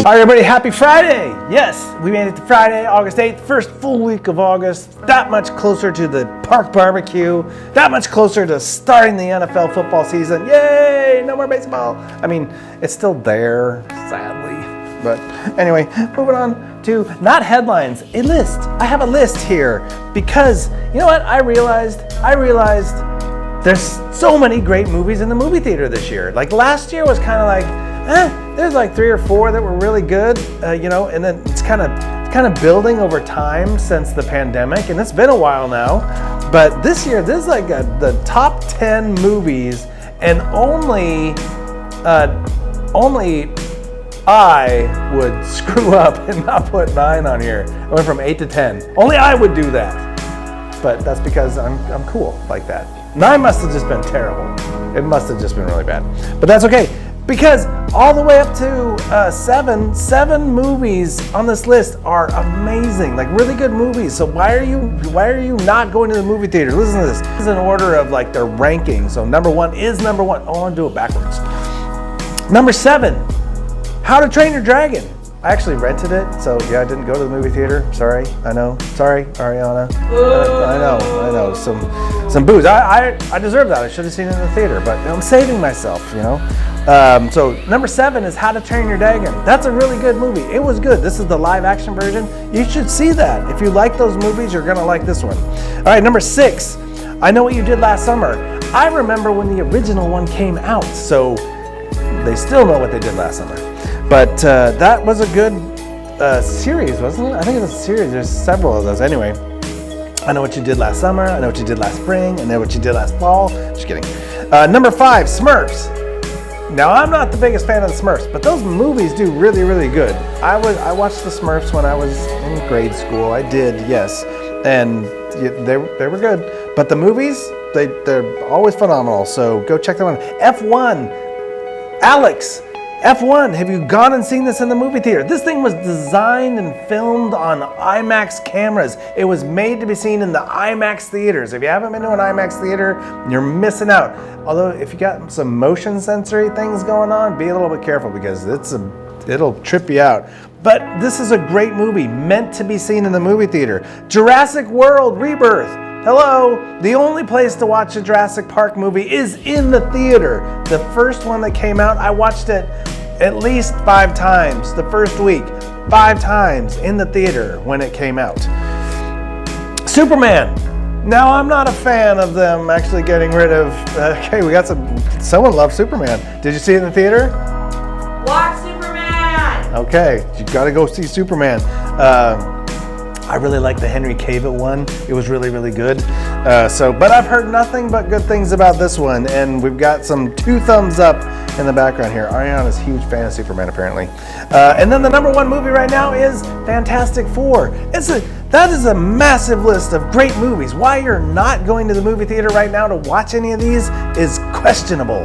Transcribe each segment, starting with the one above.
All right, everybody, happy Friday. Yes, we made it to Friday, August 8th, first full week of August. That much closer to the park barbecue. That much closer to starting the NFL football season. Yay, no more baseball. I mean, it's still there, sadly. But anyway, moving on to not headlines, a list. I have a list here because, you know what, I realized there's so many great movies in the movie theater this year. Like last year was kind of like, there's like 3 or 4 that were really good, and then it's kind of building over time since the pandemic, and it's been a while now. But this year, this is like the top 10 movies, and only I would screw up and not put 9 on here. I went from 8 to 10. Only I would do that, but that's because I'm cool like that. 9 must have just been terrible. It must have just been really bad, but that's okay. Because all the way up to 7 movies on this list are amazing, like really good movies. So why are you not going to the movie theater? Listen to this. This is in order of like their ranking. So number 1 is number 1. Oh, I want to do it backwards. Number 7, How to Train Your Dragon. I actually rented it, so yeah, I didn't go to the movie theater. Sorry, I know. Sorry, Ariana. I know. Some booze. I deserve that. I should have seen it in the theater, but I'm saving myself, So number 7 is How to Train Your Dragon. That's a really good movie. It was good. This is the live action version. You should see that. If you like those movies, you're gonna like this one. All right, number 6, I Know What You Did Last Summer. I remember when the original one came out, so they still know what they did last summer. But that was a good series, wasn't it? I think it was a series. There's several of those. Anyway, I Know What You Did Last Summer. I Know What You Did Last Spring. I Know What You Did Last Fall. Just kidding. Number 5, Smurfs. Now, I'm not the biggest fan of the Smurfs, but those movies do really, really good. I watched the Smurfs when I was in grade school. I did, yes. And they were good. But the movies, they're always phenomenal. So go check them out. F1. Alex. F1, have you gone and seen this in the movie theater? This thing was designed and filmed on IMAX cameras. It was made to be seen in the IMAX theaters. If you haven't been to an IMAX theater, you're missing out. Although if you got some motion sensory things going on, be a little bit careful because it'll trip you out. But this is a great movie, meant to be seen in the movie theater. Jurassic World Rebirth. Hello, the only place to watch a Jurassic Park movie is in the theater. The first one that came out, I watched it at least 5 times the first week. 5 times in the theater when it came out. Superman. Now, I'm not a fan of them actually getting rid of, okay, we got someone loves Superman. Did you see it in the theater? Watch Superman! Okay, you gotta go see Superman. I really like the Henry Cavill one. It was really, really good. But I've heard nothing but good things about this one, and we've got some 2 thumbs up in the background here. Ariana's a huge fan of Superman, apparently. And then the number 1 movie right now is Fantastic Four. That is a massive list of great movies. Why you're not going to the movie theater right now to watch any of these is questionable.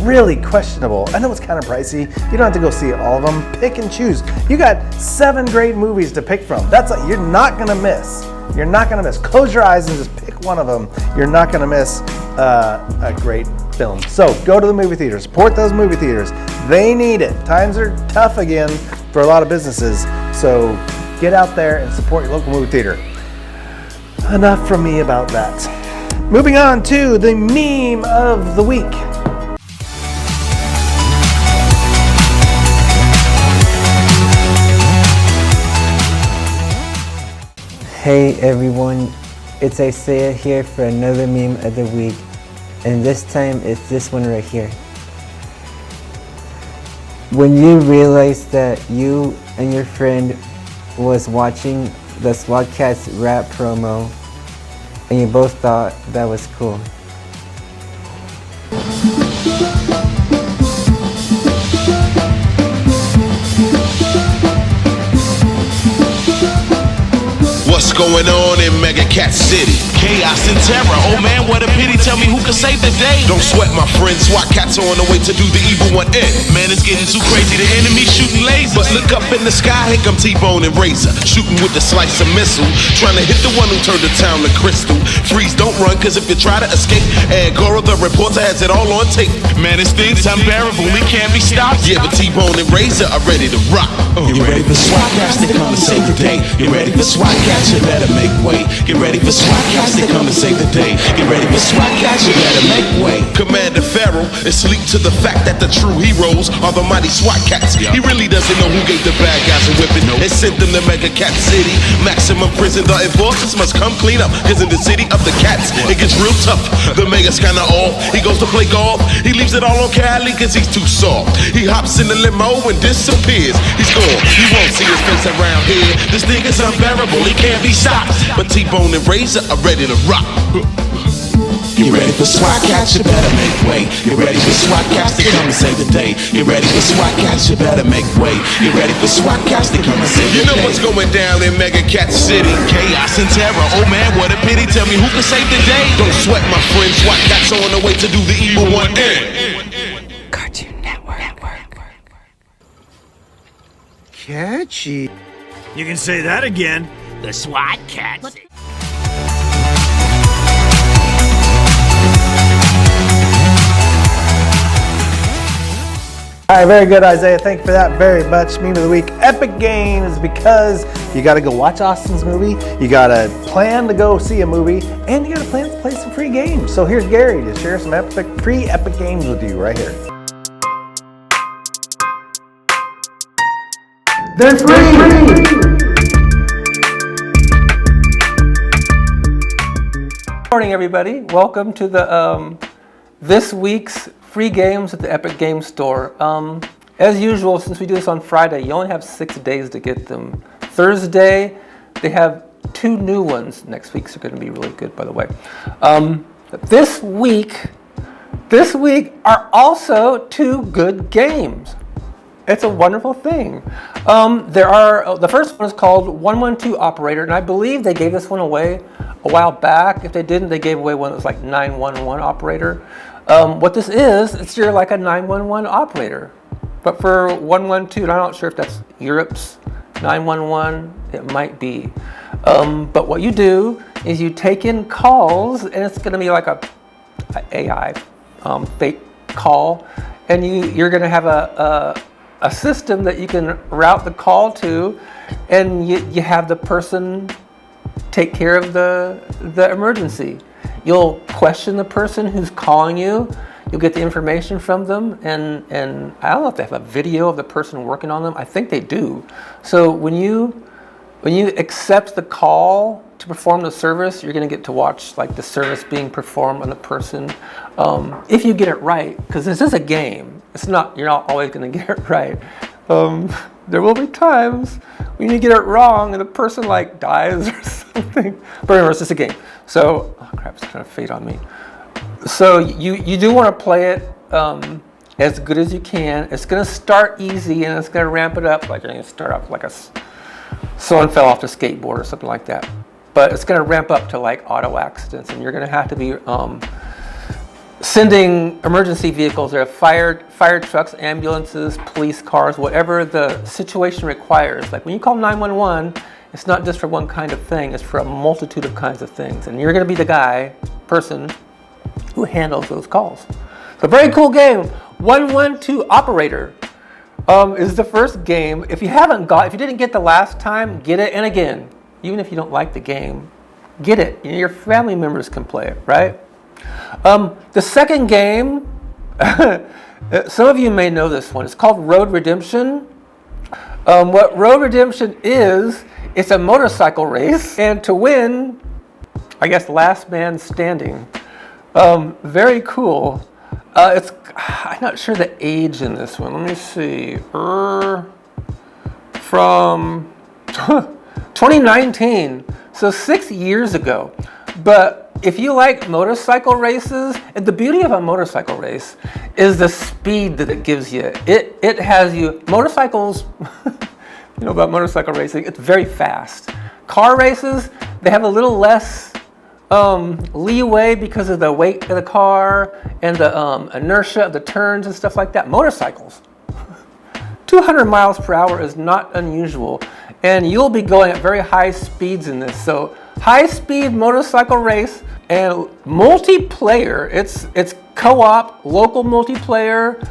Really questionable. I know it's kind of pricey. You don't have to go see all of them. Pick and choose. You got 7 great movies to pick from. You're not gonna miss. You're not gonna miss. Close your eyes and just pick one of them. You're not gonna miss a great film. So go to the movie theater. Support those movie theaters. They need it. Times are tough again for a lot of businesses. So get out there and support your local movie theater. Enough from me about that. Moving on to the meme of the week. Hey everyone, it's Isaiah here for another meme of the week, and this time it's this one right here. When you realize that you and your friend was watching the SWATcast rap promo and you both thought that was cool. What's what's going on in Mega Cat City. Chaos and terror, oh man, what a pity. Tell me who can save the day. Don't sweat, my friend. SWAT cats are on the way to do the evil one in. Man, it's getting too crazy. The enemy shooting lasers. But look up in the sky, here come T-Bone and Razor, shooting with the slice of missile, trying to hit the one who turned the town to crystal. Freeze, don't run, cause if you try to escape, Angora, the reporter, has it all on tape. Man, this thing's unbearable. We can't be stopped. Yeah, but T-Bone and Razor are ready to rock. You ready for SWAT cats to come and save the day? You ready for SWAT cats? You better make way. Get ready for SWAT cats to come and save the day. Get ready for SWAT cats. You better make way. Commander Farrell is sleep to the fact that the true heroes are the mighty SWAT cats. He really doesn't know who gave the bad guys a whipping. They sent them to Mega Cat City, maximum prison. The enforcers must come clean up, cause in the city of the cats, it gets real tough. The Mega's kinda off. He goes to play golf. He leaves it all on Cali cause he's too soft. He hops in the limo and disappears. He's gone. You won't see his face around here. This thing is unbearable. He can't be stopped. But T-Bone and Razor are ready to rock. You ready for SWAT cats? You better make way. You ready for SWAT cats to come and save the day? You ready for SWAT cats? You better make way. You ready for SWAT cats to come and save the day? You know what's going down in Mega Cat City? Chaos and terror, oh man, what a pity. Tell me who can save the day? Don't sweat, my friend. SWAT cats are on the way to do the evil one in. Cartoon Network. Catchy. You can say that again. The SWAT Cats. All right, very good, Isaiah. Thank you for that very much. Meme of the week, Epic Games, because you got to go watch Austin's movie, you got to plan to go see a movie, and you got to plan to play some free games. So here's Gary to share some free Epic Games with you right here. They're free! Good morning, everybody. Welcome to the this week's free games at the Epic Games Store. As usual, since we do this on Friday, you only have 6 days to get them. Thursday, they have 2 new ones. Next week's are going to be really good, by the way. This week are also 2 good games. It's a wonderful thing. The first one is called 112 Operator, and I believe they gave this one away a while back. If they didn't, they gave away one that was like 911 Operator. What this is, it's you're like a 911 operator, but for 112, and I'm not sure if that's Europe's 911, it might be. But what you do is you take in calls, and it's going to be like a AI fake call, and you're going to have a system that you can route the call to, and you have the person take care of the emergency. You'll question the person who's calling you. You'll get the information from them, and I don't know if they have a video of the person working on them. I think they do. So when you accept the call to perform the service, you're going to get to watch like the service being performed on the person. If you get it right, because this is a game. You're not always going to get it right. There will be times when you get it wrong and the person like dies or something. But remember, it's just a game. So, oh crap, it's trying to fade on me. So you do want to play it as good as you can. It's going to start easy and it's going to ramp it up. Like you're going to start off like someone fell off the skateboard or something like that. But it's going to ramp up to like auto accidents, and you're going to have to be sending emergency vehicles. There are fire trucks, ambulances, police cars, whatever the situation requires. Like when you call 911, it's not just for one kind of thing, it's for a multitude of kinds of things. And you're going to be the person who handles those calls. So very cool game. 112 Operator is the first game. If you didn't get the last time, get it. And again, even if you don't like the game, get it. Your family members can play it, right? The second game, some of you may know this one. It's called Road Redemption. What Road Redemption is, it's a motorcycle race, and to win, I guess last man standing. Very cool. I'm not sure the age in this one. Let me see. From 2019, so 6 years ago. But if you like motorcycle races, and the beauty of a motorcycle race is the speed that it gives you. It has you, motorcycles, you know about motorcycle racing, it's very fast. Car races, They have a little less leeway because of the weight of the car and the inertia of the turns and stuff like that. Motorcycles, 200 miles per hour is not unusual, and you'll be going at very high speeds in this. So high-speed motorcycle race and multiplayer. It's co-op, local multiplayer.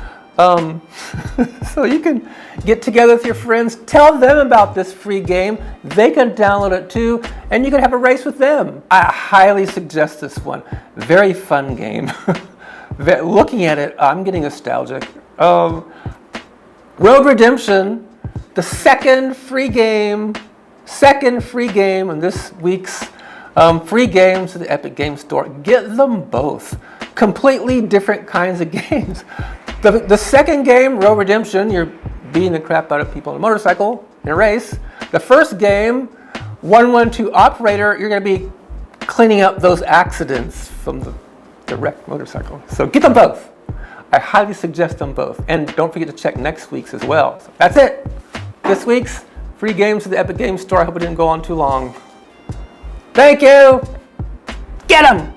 So you can get together with your friends, tell them about this free game. They can download it too, and you can have a race with them. I highly suggest this one. Very fun game. Looking at it, I'm getting nostalgic. Road Redemption, the second free game in this week's free games to the Epic Games Store. Get them both. Completely different kinds of games. The second game, Road Redemption, you're beating the crap out of people on a motorcycle in a race. The first game, 112 Operator, you're going to be cleaning up those accidents from the wrecked motorcycle. So get them both. I highly suggest them both. And don't forget to check next week's as well. So that's it. This week's free games to the Epic Games Store. I hope it didn't go on too long. Thank you. Get them.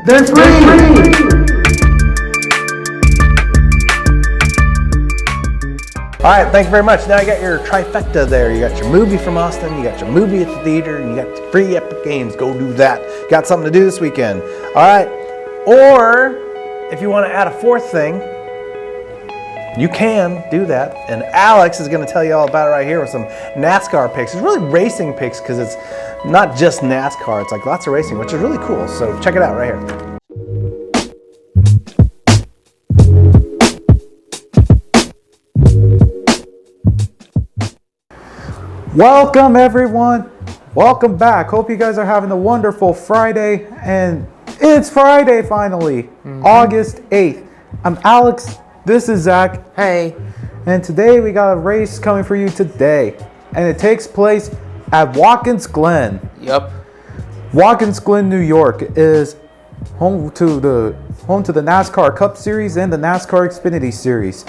They're free! All right, thank you very much. Now you got your trifecta there. You got your movie from Austin, you got your movie at the theater, and you got the free Epic Games. Go do that. Got something to do this weekend. All right. Or if you want to add a fourth thing, you can do that. And Alex is going to tell you all about it right here with some NASCAR picks. It's really racing picks because it's not just NASCAR. It's like lots of racing, which is really cool. So check it out right here. Welcome everyone. Welcome back. Hope you guys are having a wonderful Friday. And it's Friday finally. August 8th. I'm Alex. This is Zach. Hey. And today we got a race coming for you today. And it takes place at Watkins Glen. Yep. Watkins Glen, New York is home to the NASCAR Cup Series and the NASCAR Xfinity Series.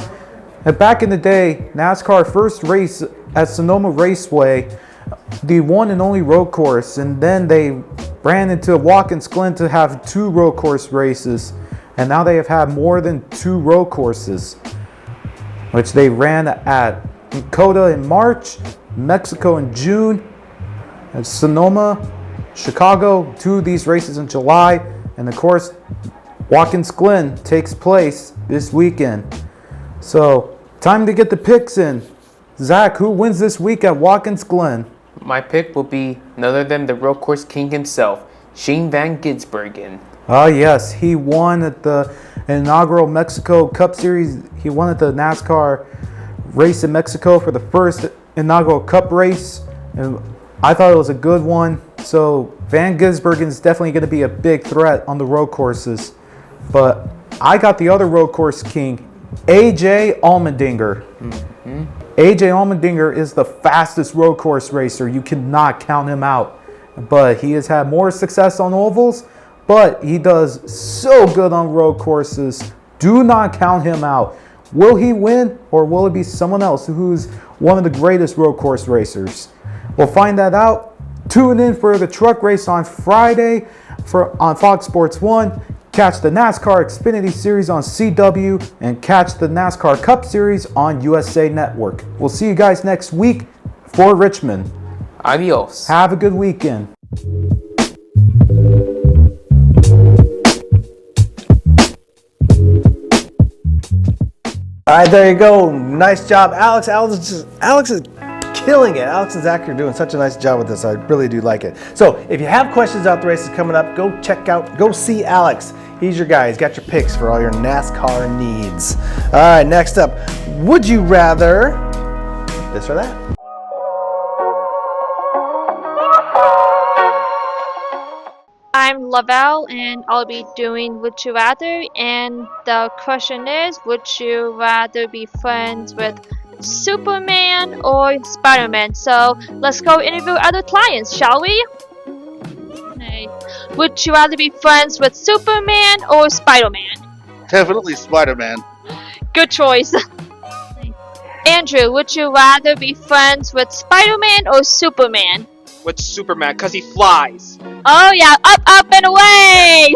And back in the day, NASCAR first raced at Sonoma Raceway, the one and only road course, and then they ran into Watkins Glen to have 2 road course races, and now they have had more than 2 road courses, which they ran at Dakota in March, Mexico in June, and Sonoma, Chicago, 2 of these races in July, and of course, Watkins Glen takes place this weekend. So, time to get the picks in. Zach, who wins this week at Watkins Glen? My pick will be none other than the road course king himself, Shane Van Gisbergen. Oh yes, he won at the inaugural Mexico Cup Series. He won at the NASCAR race in Mexico for the first inaugural Cup race. And I thought it was a good one. So Van Gisbergen is definitely going to be a big threat on the road courses. But I got the other road course king, AJ Allmendinger. AJ Allmendinger is the fastest road course racer. You cannot count him out. But he has had more success on ovals, but he does so good on road courses. Do not count him out. Will he win, or will it be someone else who's one of the greatest road course racers? We'll find that out. Tune in for the truck race on Friday on Fox Sports 1. Catch the NASCAR Xfinity Series on CW and catch the NASCAR Cup Series on USA Network. We'll see you guys next week for Richmond. Adios. Have a good weekend. All right, there you go. Nice job, Alex. Alex is killing it. Alex and Zach are doing such a nice job with this. I really do like it. So if you have questions about the races coming up, go see Alex. He's your guy. He's got your picks for all your NASCAR needs. All right, next up, would you rather this or that? I'm Lavelle and I'll be doing Would You Rather, and the question is, would you rather be friends with Superman or Spider-Man? So let's go interview other clients, shall we? Hey. Would you rather be friends with Superman or Spider-Man? Definitely Spider-Man. Good choice. Andrew, would you rather be friends with Spider-Man or Superman? With Superman, cause he flies. Oh yeah, up, up, and away!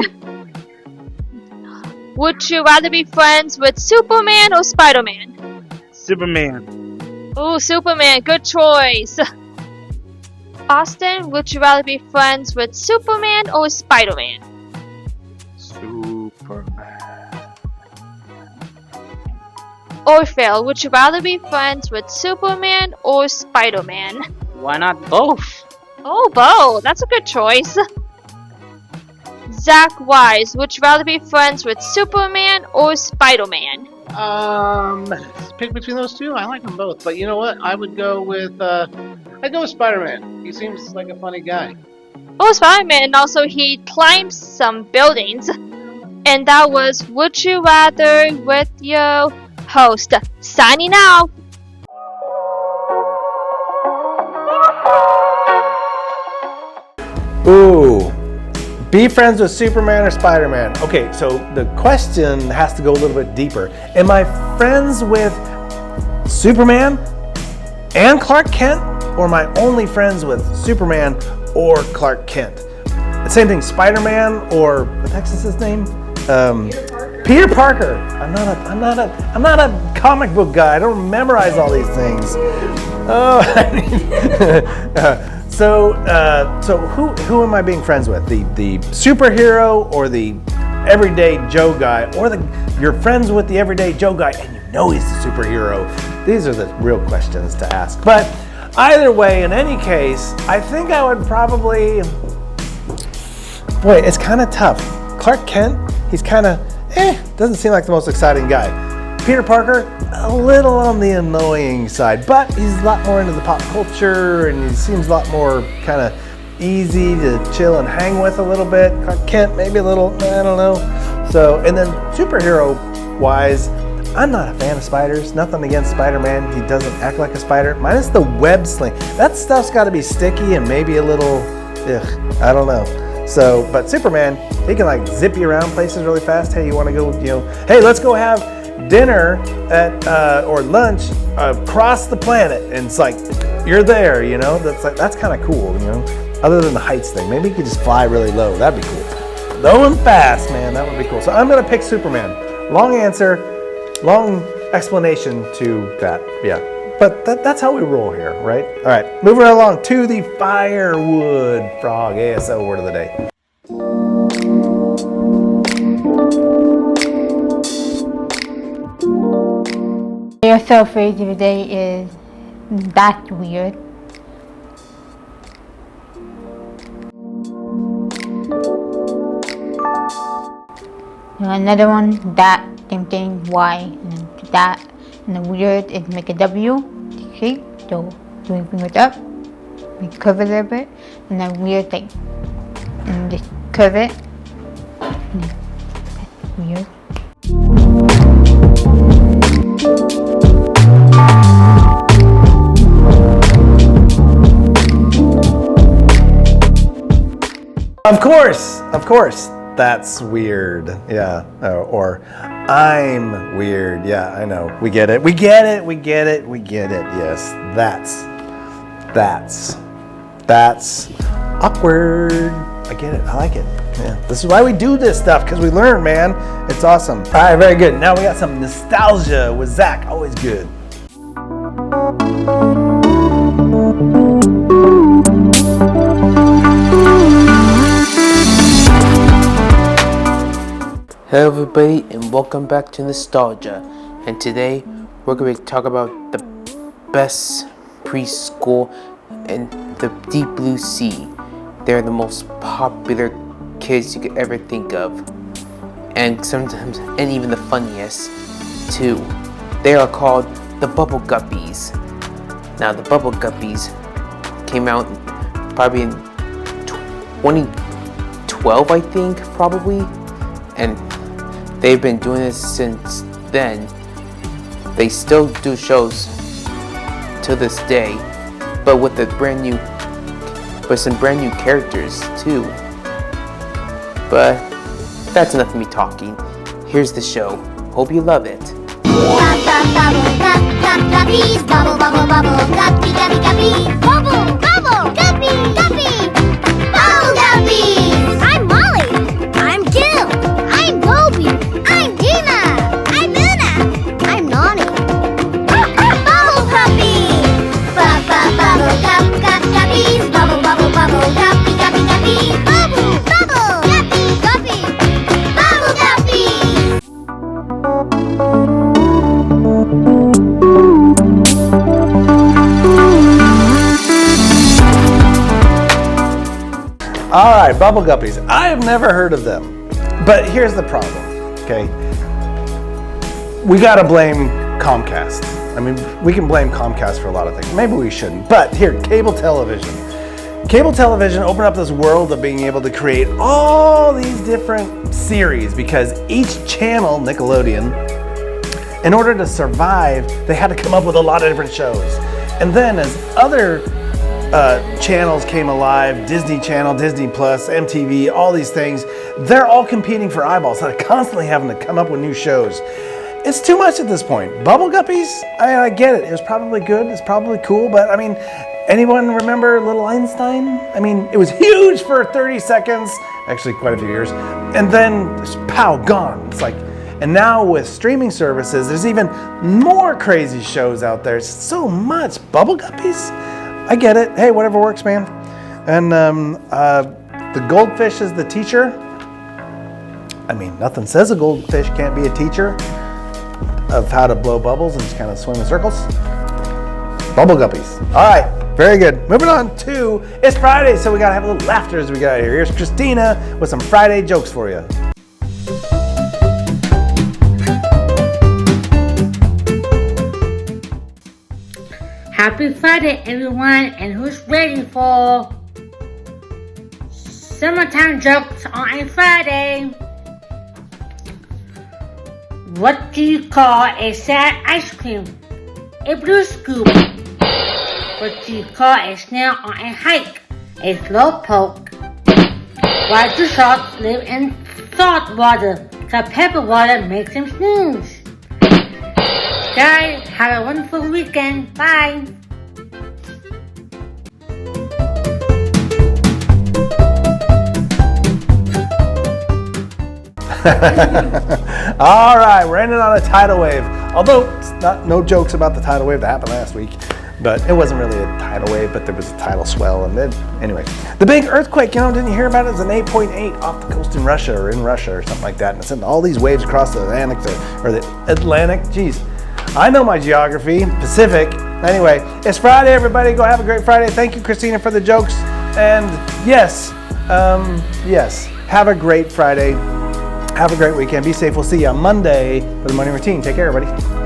Would you rather be friends with Superman or Spider-Man? Superman. Ooh, Superman, good choice. Austin, would you rather be friends with Superman or Spider-Man? Superman. Orpheus, would you rather be friends with Superman or Spider-Man? Why not both? Oh, both. That's a good choice. Zach Wise, would you rather be friends with Superman or Spider-Man? Pick between those two. I like them both, but you know what? I would go with I'd go with Spider-Man. He seems like a funny guy. Oh, Spider-Man, and also he climbs some buildings. And that was Would You Rather with your host, signing out. Ooh. Be friends with Superman or Spider-Man? Okay, so the question has to go a little bit deeper. Am I friends with Superman and Clark Kent? Or am I only friends with Superman or Clark Kent? The same thing, Spider-Man or what the heck's his name? Peter Parker. I'm not a comic book guy. I don't memorize all these things. Oh, So who am I being friends with? The superhero or the everyday Joe guy? Or you're friends with the everyday Joe guy and you know he's the superhero? These are the real questions to ask. But either way, in any case, I think I would probably... Boy, it's kind of tough. Clark Kent, he's kind of, doesn't seem like the most exciting guy. Peter Parker, a little on the annoying side, but he's a lot more into the pop culture and he seems a lot more kind of easy to chill and hang with a little bit. Clark Kent, maybe a little, I don't know. So, and then superhero wise, I'm not a fan of spiders. Nothing against Spider-Man. He doesn't act like a spider. Minus the web sling. That stuff's got to be sticky and maybe a little, I don't know. So, but Superman, he can like zip you around places really fast. Hey, you want to go, hey, let's go have dinner at or lunch across the planet, and it's like you're there, that's kind of cool, other than the heights thing. Maybe you could just fly really low. That'd be cool. Low and fast, man, that would be cool. So I'm gonna pick Superman. Long answer, long explanation to that. Yeah, but that's how we roll here, right? All right, moving right along to the firewood frog ASL word of the day. ASL phrase of the day is, that's weird. Another one, that, same thing, why, and that, and the weird is make a W shape, so doing fingers up, we curve it a little bit, and then weird thing, and just curve it, and that's weird. Of course, that's weird. Yeah, or I'm weird. Yeah, I know. We get it. Yes, that's awkward. I get it. I like it. Yeah, this is why we do this stuff, because we learn, man. It's awesome. All right, very good. Now we got some nostalgia with Zach. Always good. Hello everybody and welcome back to Nostalgia, and today we're going to talk about the best preschool in the Deep Blue Sea. They're the most popular kids you could ever think of, and sometimes, and even the funniest too. They are called the Bubble Guppies. Now the Bubble Guppies came out probably in 2012, I think, probably, and they've been doing this since then. They still do shows to this day, but with some brand new characters too. But that's enough of me talking. Here's the show. Hope you love it. right, bubble guppies. I have never heard of them. But here's the problem, okay? We gotta blame Comcast. I mean, we can blame Comcast for a lot of things. Maybe we shouldn't. But here, cable television. Cable television opened up this world of being able to create all these different series because each channel, Nickelodeon, in order to survive, they had to come up with a lot of different shows. And then as other channels came alive, Disney Channel, Disney Plus, MTV, all these things, they're all competing for eyeballs. So they're constantly having to come up with new shows. It's too much at this point. Bubble Guppies, I get it. It was probably good, it's probably cool, but I mean, anyone remember Little Einstein? I mean, it was huge for 30 seconds, actually quite a few years, and then pow, gone. It's like, and now with streaming services, there's even more crazy shows out there. It's so much. Bubble Guppies? I get it. Hey, whatever works, man. And the goldfish is the teacher. I mean, nothing says a goldfish can't be a teacher of how to blow bubbles and just kind of swim in circles. Bubble Guppies. All right, very good. Moving on to, it's Friday, so we gotta have a little laughter as we get out of here. Here's Christina with some Friday jokes for you. Happy Friday, everyone, and who's ready for summertime jokes on a Friday? What do you call a sad ice cream? A blue scoop. What do you call a snail on a hike? A slow poke. Why do sharks live in salt water? 'Cause pepper water makes them snooze. Guys, have a wonderful weekend. Bye. All right, we're ending on a tidal wave. Although it's no jokes about the tidal wave that happened last week, but it wasn't really a tidal wave, but there was a tidal swell. And then, anyway, the big earthquake, didn't you hear about it? It's an 8.8 off the coast in Russia or something like that. And it's sending all these waves across the Atlantic. Geez, I know my geography, Pacific. Anyway, it's Friday, everybody. Go have a great Friday. Thank you, Christina, for the jokes. And yes, have a great Friday. Have a great weekend. Be safe. We'll see you on Monday for the morning routine. Take care, everybody.